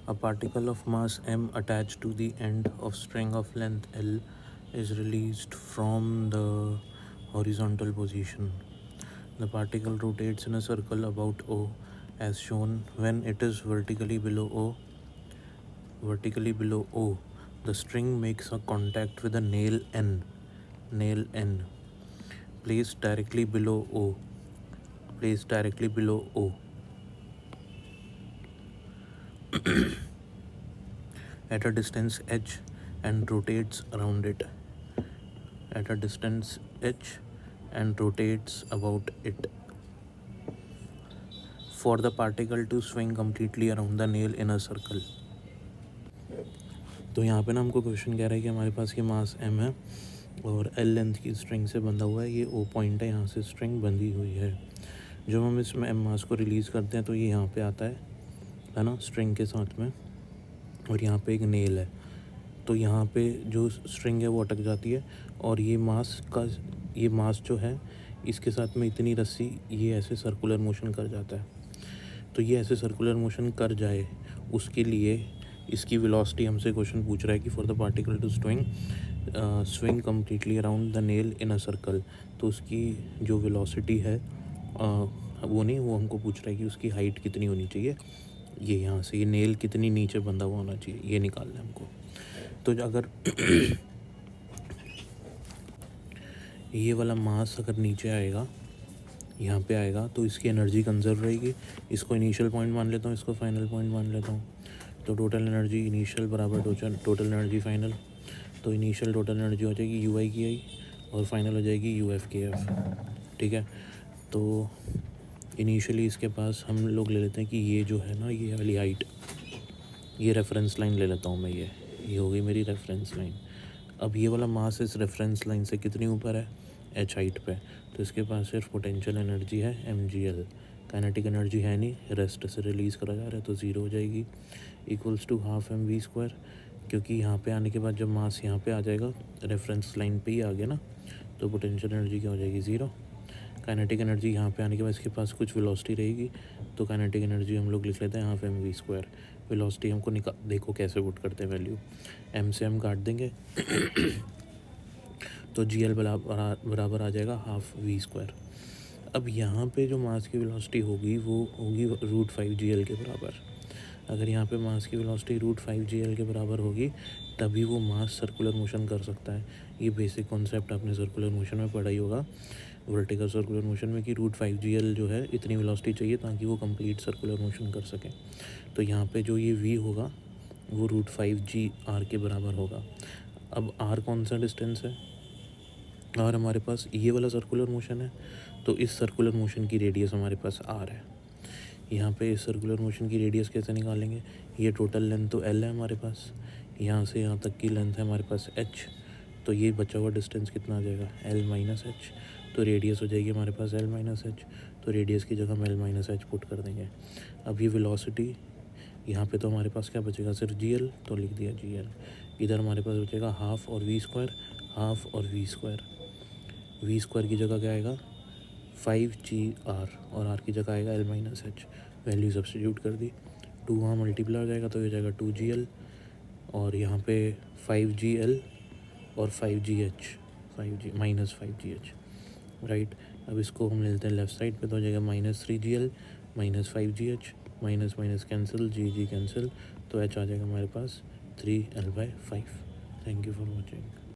A particle of mass m attached to the end of string of length L is released from the horizontal position. The particle rotates in a circle about O as shown. When it is vertically below O, the string makes a contact with a nail N placed directly below O. At a distance h and rotates around it. About it. For the particle to swing completely around the nail in a circle. तो यहाँ पे ना हमको question कह रहा है कि हमारे पास ये मास m है और l लेंथ की स्ट्रिंग से बंधा हुआ है, ये O पॉइंट है, यहाँ से स्ट्रिंग बंधी हुई है। जब हम इस m मास को रिलीज़ करते हैं तो ये यहाँ पे आता है ना, स्ट्रिंग के साथ में, और यहाँ पे एक नेल है, तो यहाँ पे जो स्ट्रिंग है वो अटक जाती है और ये मास जो है इसके साथ में इतनी रस्सी ये ऐसे सर्कुलर मोशन कर जाता है। तो ये ऐसे सर्कुलर मोशन कर जाए उसके लिए इसकी वेलोसिटी हमसे क्वेश्चन पूछ रहा है कि for the particle to swing completely around the nail in a circle, तो उसकी जो वेलोसिटी है वो हमको पूछ रहा है कि उसकी हाइट कितनी होनी चाहिए, ये यहाँ से ये नेल कितनी नीचे बंधा हुआ होना चाहिए, ये निकालना है हमको। तो अगर ये वाला मास अगर नीचे आएगा, यहाँ पे आएगा, तो इसकी एनर्जी कंजर्व रहेगी। इसको इनिशियल पॉइंट मान लेता हूँ, इसको फाइनल पॉइंट मान लेता हूँ। तो टोटल एनर्जी इनिशियल बराबर टोटल एनर्जी फाइनल, तो इनिशियल टोटल एनर्जी हो जाएगी यू आई की आई और फाइनल हो जाएगी यू एफ की एफ। ठीक है, तो इनिशियली इसके पास हम लोग ले लेते हैं कि ये जो है ना, ये वाली हाइट, ये रेफरेंस लाइन ले लेता हूँ मैं, ये हो गई मेरी रेफरेंस लाइन। अब ये वाला मास इस रेफरेंस लाइन से कितनी ऊपर है, एच हाइट पे, तो इसके पास सिर्फ पोटेंशियल एनर्जी है m g l, kinetic energy है नहीं, रेस्ट से रिलीज़ करा जा रहा है, तो ज़ीरो हो जाएगी, equals to half m v square, क्योंकि यहाँ पे आने के बाद जब मास यहाँ पे आ जाएगा, रेफरेंस लाइन पे ही आ गया ना, तो पोटेंशियल एनर्जी क्या हो जाएगी, ज़ीरो। काइनेटिक एनर्जी यहाँ पे आने के बाद इसके पास कुछ वेलोसिटी रहेगी, तो काइनेटिक एनर्जी हम लोग लिख लेते हैं half m v square. Velocity हमको देखो कैसे पुट करते हैं वैल्यू, एम से हम काट देंगे तो जी एल बराबर आ जाएगा हाफ वी स्क्वायर। अब यहाँ पे जो मास की वेलोसिटी होगी वो होगी √5 जी एल के बराबर। अगर यहाँ पे मास की वेलोसिटी √5 जी एल के बराबर होगी तभी वो मास सर्कुलर मोशन कर सकता है। ये बेसिक कॉन्सेप्ट आपने सर्कुलर मोशन में पढ़ा ही होगा, वर्टिकल सर्कुलर मोशन में, कि √5 जी एल जो है इतनी वेलोसिटी चाहिए ताकि वो कंप्लीट सर्कुलर मोशन कर सके। तो यहाँ पे जो ये v होगा वो √5 जी आर के बराबर होगा। अब r कौन सा डिस्टेंस है, और हमारे पास ये वाला सर्कुलर मोशन है, तो इस सर्कुलर मोशन की रेडियस हमारे पास r है। यहाँ पे इस सर्कुलर मोशन की रेडियस कैसे निकालेंगे, ये टोटल लेंथ तो l है हमारे पास, यहाँ से यहाँ तक की लेंथ है हमारे पास h, तो ये बचा हुआ डिस्टेंस कितना आ जाएगा, l माइनस एच, तो रेडियस हो जाएगी हमारे पास l माइनस एच, तो रेडियस की जगह हम l माइनस एच पुट कर देंगे। अब ये वेलोसिटी यहाँ पे तो हमारे पास क्या बचेगा, सिर्फ जी एल, तो लिख दिया जी एल। इधर हमारे पास बचेगा हाफ और वी स्क्वायर, हाफ और वी स्क्वायर, वी स्क्वायर की जगह क्या आएगा 5 जी आर, और आर की जगह आएगा L minus H. Value substitute कर दी, 2 वहाँ मल्टीप्लाई हो जाएगा तो ये जाएगा 2 जी एल, और यहाँ पे 5 जी एल और 5 G H, 5 G H, right. अब इसको हम ले लेते हैं लेफ्ट साइड पे, तो हो जाएगा -3 G L minus 5 G H, minus minus cancel, G cancel, तो एच आ जाएगा हमारे पास 3l/5। Thank you for watching.